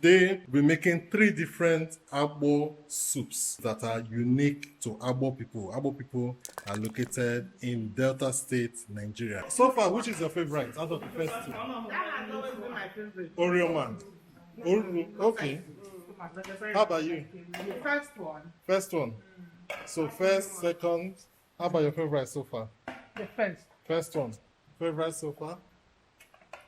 Today, we're making 3 different Agbor soups that are unique to Agbor people. Agbor people are located in Delta State, Nigeria. So far, which is your favorite out of the first 2? That has always been my favorite. Orioma. Okay. How about you? The first one. First one. So first, second. How about your favorite so far? The first. First one. Favorite so far?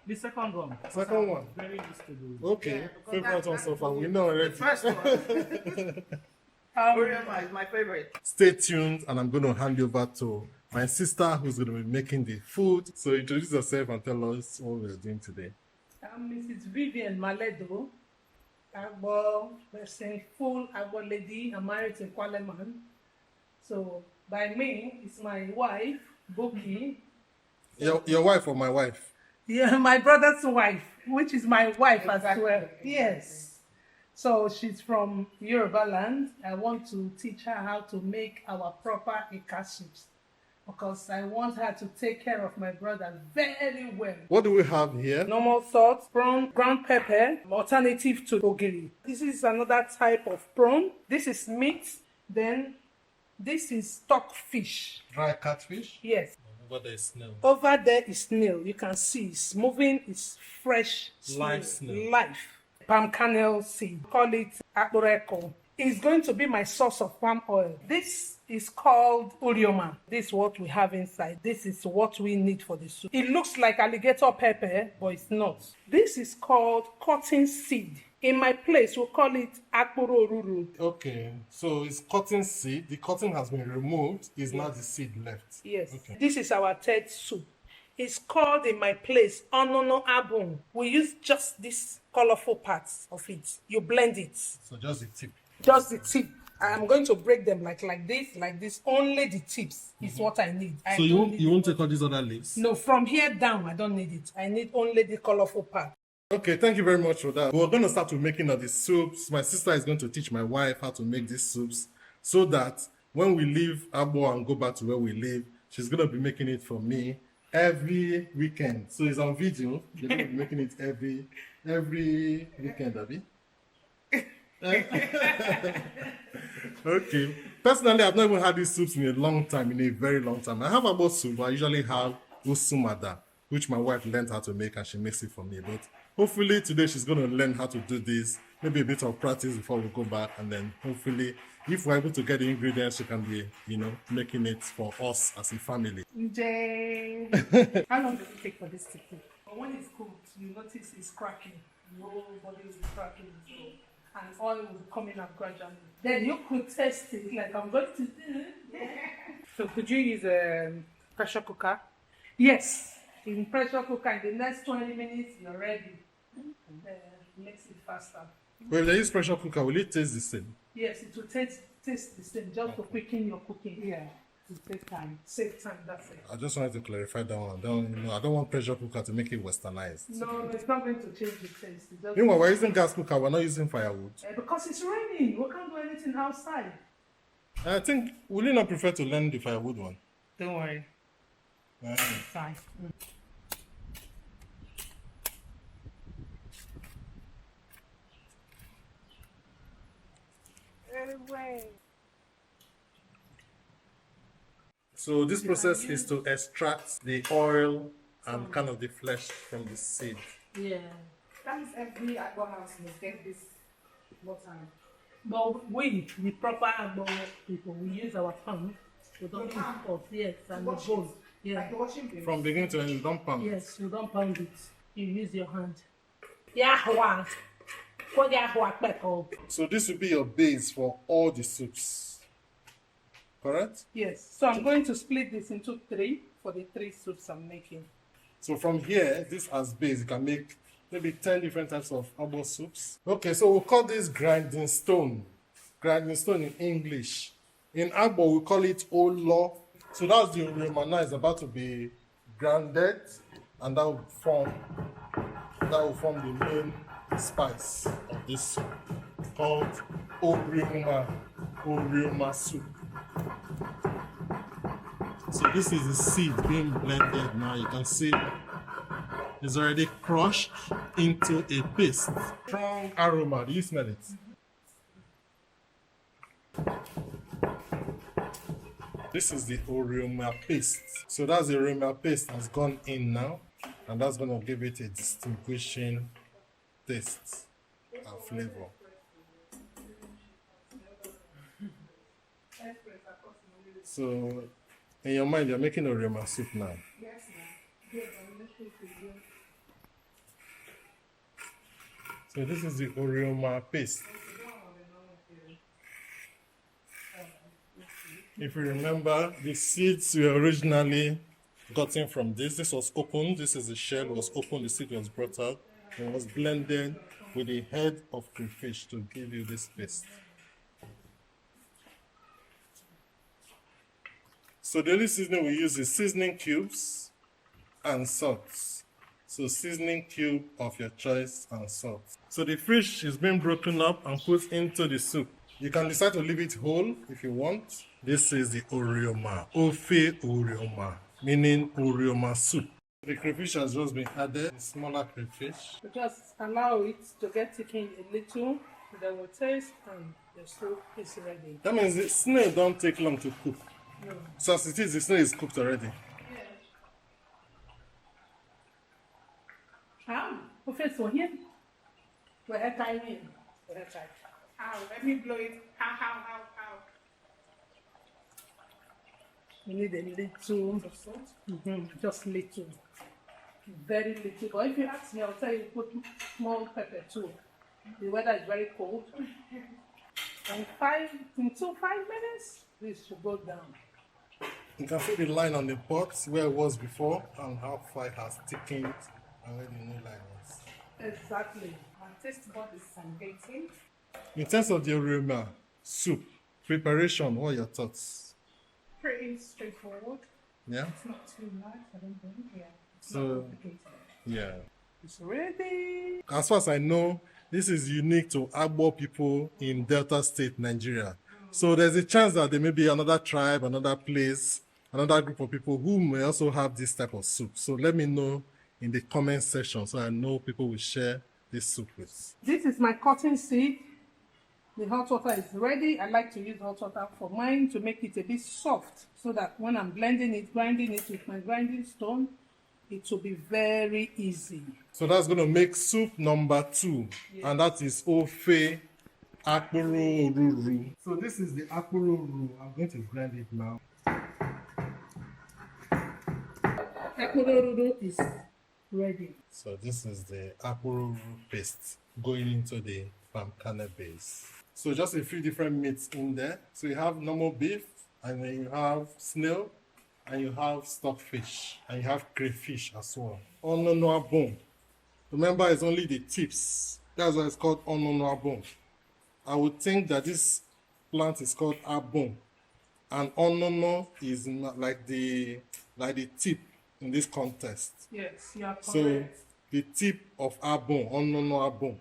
The second one. Second one. Very used to do. Okay. Favorite one so far. We know already. First one. Orioma is my favorite. Stay tuned, and I'm going to hand you over to my sister who's going to be making the food. So introduce yourself and tell us what we're doing today. I'm Mrs. Vivian Maledo, Agbor person, full Agbor lady. I'm married to Kwale man. So by me, it's my wife, Boki. Your wife or my wife? Yeah, my brother's wife, which is my wife as well. Yes. So she's from Yoruba land. I want to teach her how to make our proper eka soups because I want her to take care of my brother very well. What do we have here? Normal salt, prawn, ground pepper, alternative to ogiri. This is another type of prawn. This is meat. Then this is stock fish. Dry catfish? Yes. Over there is snail. Over there is snail. You can see it's moving. It's fresh snail. Live snail. Life. Palm kernel seed. Call it oreka. It's going to be my source of palm oil. This is called orioma. This is what we have inside. This is what we need for the soup. It looks like alligator pepper, but it's not. This is called cotton seed. In my place, we call it akporo. Okay, so it's cotton seed. The cotton has been removed. It's now the seed left. Yes. Okay. This is our third soup. It's called in my place onono abun. We use just these colorful parts of it. You blend it. So just the tip. Just the tip. I'm going to break them like this. Only the tips is what I need. So you won't take all these other leaves? No, from here down, I don't need it. I need only the colorful part. Okay, thank you very much for that. We're going to start with making of the soups. My sister is going to teach my wife how to make these soups so that when we leave Agbor and go back to where we live, she's going to be making it for me every weekend. So it's on video. You're going to be making it every weekend, Abby. Okay. Personally, I've not even had these soups in a long time, in a very long time. I have Agbor soup, but I usually have usumada, which my wife learned how to make and she makes it for me. But hopefully today she's going to learn how to do this, maybe a bit of practice before we go back, and then hopefully if we're able to get the ingredients, she can be, making it for us as a family. Njeee. How long does it take for this to cook? But when it's cooked, you notice it's cracking. The whole body is cracking, and oil will be coming up gradually. Then you could test it like I'm going to do. So could you use a pressure cooker? Yes. In pressure cooker, in the next 20 minutes, you're ready. Makes it faster. Well, if they use pressure cooker, will it taste the same? Yes, it will taste the same, just to quicken your cooking. Yeah, to take time. Save time, that's it. I just wanted to clarify that one. I don't want pressure cooker to make it westernized. No, it's not going to change the taste. Meanwhile, we're using gas cooker, we're not using firewood. Because it's raining, we can't do anything outside. I think, will you not prefer to learn the firewood one? Don't worry. Fine. So this process is to extract the oil and kind of the flesh from the seed. Yeah. That means every Agbor house must get this water. But we, the proper Agbor people, we use our palm. We don't use pot, yes, and the bowl. Yeah. Like the washing place. From beginning to end, you don't pound. Yes, you don't pound it. You use your hand. Yahwa. So this will be your base for all the soups. Correct? Yes. So I'm going to split this into 3 for the 3 soups I'm making. So from here, this as base, you can make maybe 10 different types of Agbor soups. Okay, so we'll call this grinding stone. Grinding stone in English. In Agbor, we call it olo. So that's the orioma now is about to be grounded, and that will form the main spice of this soup called orioma soup. So this is the seed being blended now. You can see it's already crushed into a paste. Strong aroma. Do you smell it? This is the orioma paste. So that's the orioma paste has gone in now, and that's going to give it a distinguishing taste and flavor. So, in your mind, you're making orioma soup now. Yes, ma'am. So this is the orioma paste. If you remember, the seeds were originally gotten from this. This was opened. This is the shell was opened. The seed was brought out. It was blended with the head of crayfish to give you this paste. So the only seasoning we use is seasoning cubes and salt. So seasoning cube of your choice and salt. So the fish is being broken up and put into the soup. You can decide to leave it whole if you want. This is the orioma, ofe orioma, meaning orioma soup. The crayfish has just been added, smaller crayfish. Just allow it to get thickened a little, then we'll taste and the soup is ready. That means the snail don't take long to cook. No. So as it is, the snail is cooked already. Ah, Professor, here. Where time in? Where time? How? Let me blow it. How? You need a little Of salt? just little. Very little. But if you ask me, I'll tell you put small pepper too. The weather is very cold. And in 5 minutes, this should go down. You can see the line on the pot where it was before and how far it has thickened and where the new line is. Exactly. My taste bud is salivating. In terms of the orioma soup preparation, what are your thoughts? Pretty straightforward. Yeah? It's not too much, I don't think. Yeah. It's So- not complicated. Yeah. It's ready. As far as I know, this is unique to Agbor people in Delta State, Nigeria. So there's a chance that there may be another tribe, another place, another group of people who may also have this type of soup. So let me know in the comment section so I know people will share this soup with. This is my cotton seed. The hot water is ready. I like to use hot water for mine to make it a bit soft so that when I'm grinding it with my grinding stone, it will be very easy. So that's going to make soup number 2, and that is Ofe Akporo. So this is the Akporo. I'm going to grind it now. Akporo is ready. So this is the Akporo paste going into the palm kernel base. So just a few different meats in there. So you have normal beef, and then you have snail, and you have stockfish, and you have crayfish as well. Ononoa bone. Remember, it's only the tips. That's why it's called ononoa bone. I would think that this plant is called abon, and onono is not like the tip in this context. Yes, you are correct. So the tip of abon, onono abon.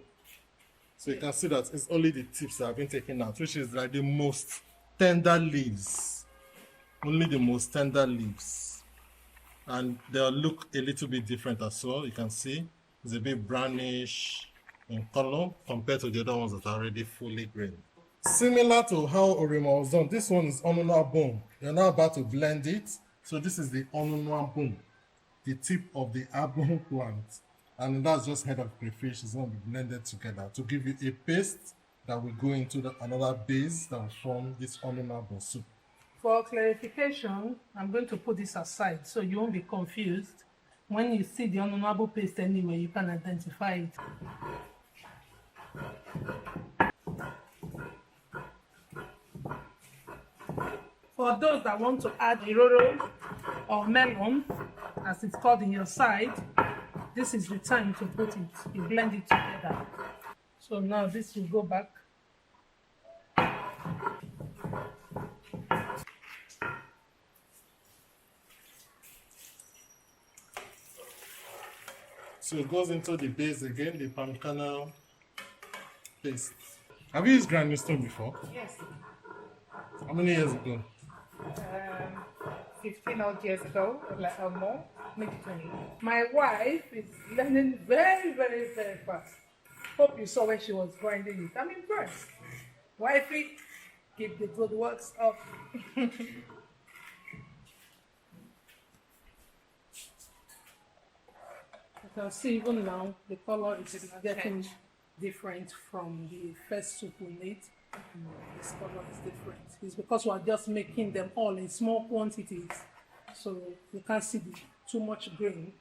So you can see that it's only the tips that have been taken out, which is like the most tender leaves. Only the most tender leaves. And they'll look a little bit different as well. You can see it's a bit brownish in color compared to the other ones that are already fully green. Similar to how orioma was done, this one is onono abon. You're now about to blend it. So this is the onono abon, the tip of the abon plant. And that's just head of crayfish. It's going to be blended together to give you a paste that will go into another base that will form this onono abon soup. For clarification, I'm going to put this aside so you won't be confused. When you see the ononoabo paste anyway, you can identify it. For those that want to add iroro or melon, as it's called in your side, this is the time to put it. You blend it together. So now this will go back. So it goes into the base again, the palm kernel paste. Have you used grinding stone before? Yes. How many years ago? 15 odd years ago, or more. maybe 20. My wife is learning very, very, very fast. Hope you saw when she was grinding it. I'm impressed. Wifey, keep the good works up. You can see even now the color is getting different from the first soup we made. This color is different. It's because we are just making them all in small quantities, so you can't see too much grain.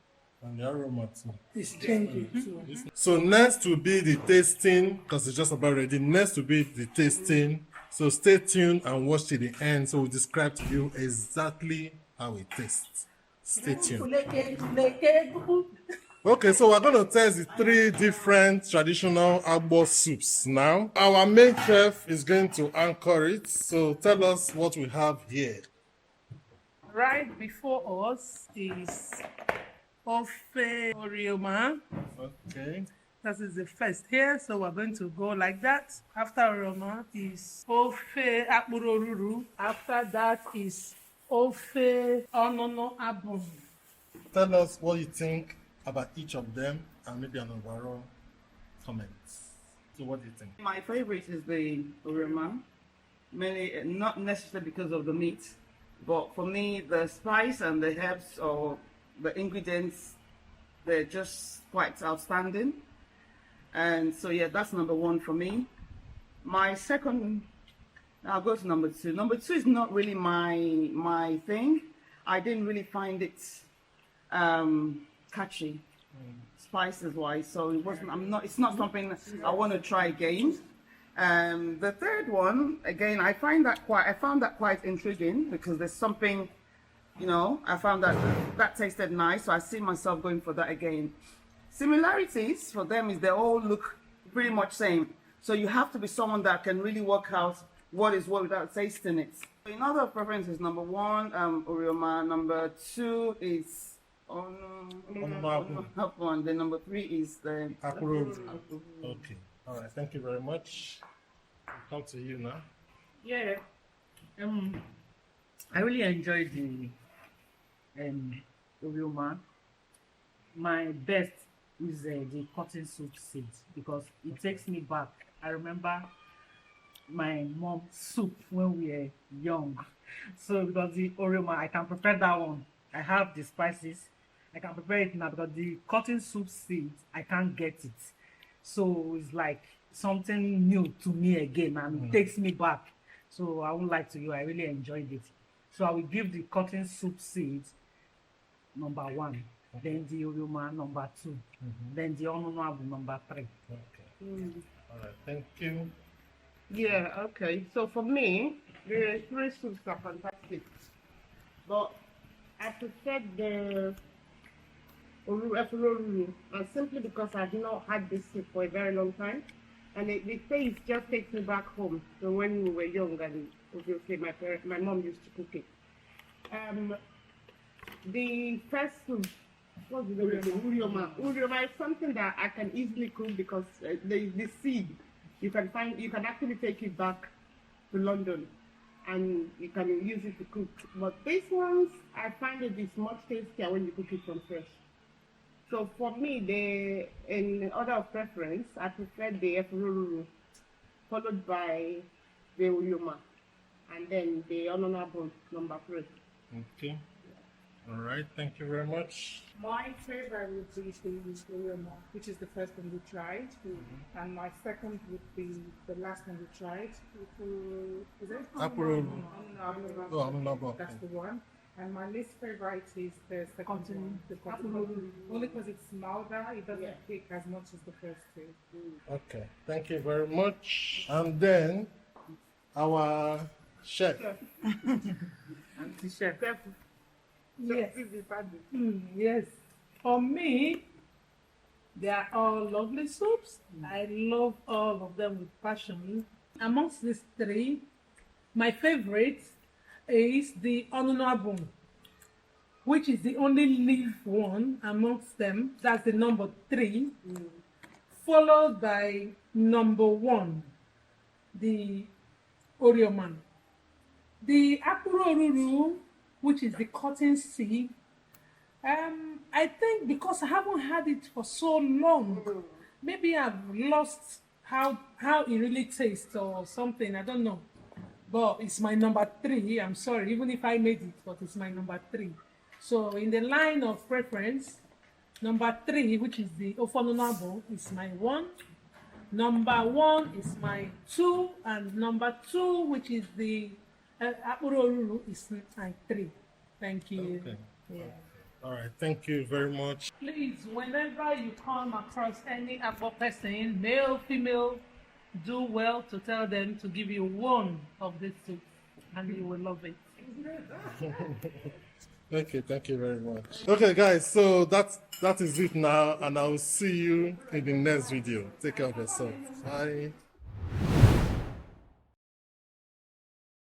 And the aroma too. It's changing too. So next will be the tasting, because it's just about ready. Next will be the tasting. So stay tuned and watch till the end. So we'll describe to you exactly how it tastes. Stay tuned. Okay, so we're going to test the 3 different traditional Agbor soups now. Our main chef is going to anchor it. So tell us what we have here. Right before us is ofe orioma. Okay. That is the first here, so we're going to go like that. After orioma is ofe agbor. After that is ofe oriekaosemonye. Tell us what you think about each of them and maybe an overall comment. So what do you think? My favorite is the oroma, mainly not necessarily because of the meat, but for me the spice and the herbs or the ingredients, they're just quite outstanding. And so yeah, that's number 1 for me. My second, I'll go to number 2. Number 2 is not really my thing. I didn't really find it catchy, spices wise, so it wasn't. It's not something I want to try again. The third one, again, I found that quite intriguing because there's something, I found that tasted nice, so I see myself going for that again. Similarities for them is they all look pretty much same, so you have to be someone that can really work out what is what without tasting it. In other preferences, number 1, orioma. Number 2 is one. Then number 3 is the Agbor. Okay. All right. Thank you very much. We'll come to you now. Yeah, I really enjoyed the orioma. My best is the cotton soup seed because it takes me back. I remember my mom's soup when we were young. So because the orioma, I can prepare that one. I have the spices. I can prepare it now because the cotton soup seed, I can't get it. So it's like something new to me again and it takes me back. So I won't lie to you, I really enjoyed it. So I will give the cotton soup seed number 1, then the orioma number 2, then the onono number 3. Okay. All right. Thank you. Yeah, okay. So for me, the 3 soups are fantastic. But I prefer the oruru, and simply because I did not had this soup for a very long time. And the taste just takes me back home. So when we were young, and obviously my mom used to cook it. The first soup, what's the name? Urioma. Urioma is something that I can easily cook because the seed, you can actually take it back to London and you can use it to cook. But these ones, I find it is much tastier when you cook it from fresh. So for me, in order of preference, I prefer the efururu, followed by the uyuma, and then the onono number 3. Okay. All right. Thank you very much. My favorite would be the orioma, which is the first one we tried, and my second would be the last one we tried. Is it? Agbor. No, Oh, I'm not about that's the one. And my least favorite is the second one, the cotton, only because it's milder. It doesn't kick as much as the first 2. Okay. Thank you very much. And then our chef. Chef. Yes. Yes. For me, they are all lovely soups. I love all of them with passion. Amongst these 3, my favorite is the onono, which is the only leaf one amongst them. That's the number 3, followed by number 1, the orioma. The agbor, which is the cotton seed, I think because I haven't had it for so long, maybe I've lost how it really tastes or something. I don't know. But it's my number 3. I'm sorry, even if I made it, but it's my number 3. So in the line of preference, number 3, which is the ofononabo, is my 1. Number 1 is my 2, and number 2, which is the akpuroruru, is my 3. Thank you. Okay. Yeah. All right, thank you very much. Please, whenever you come across any Agbo person, male, female, do well to tell them to give you one of these soups, and you will love it. Okay, thank you very much. Okay, guys, so that is it now, and I will see you in the next video. Take care of yourself. Bye.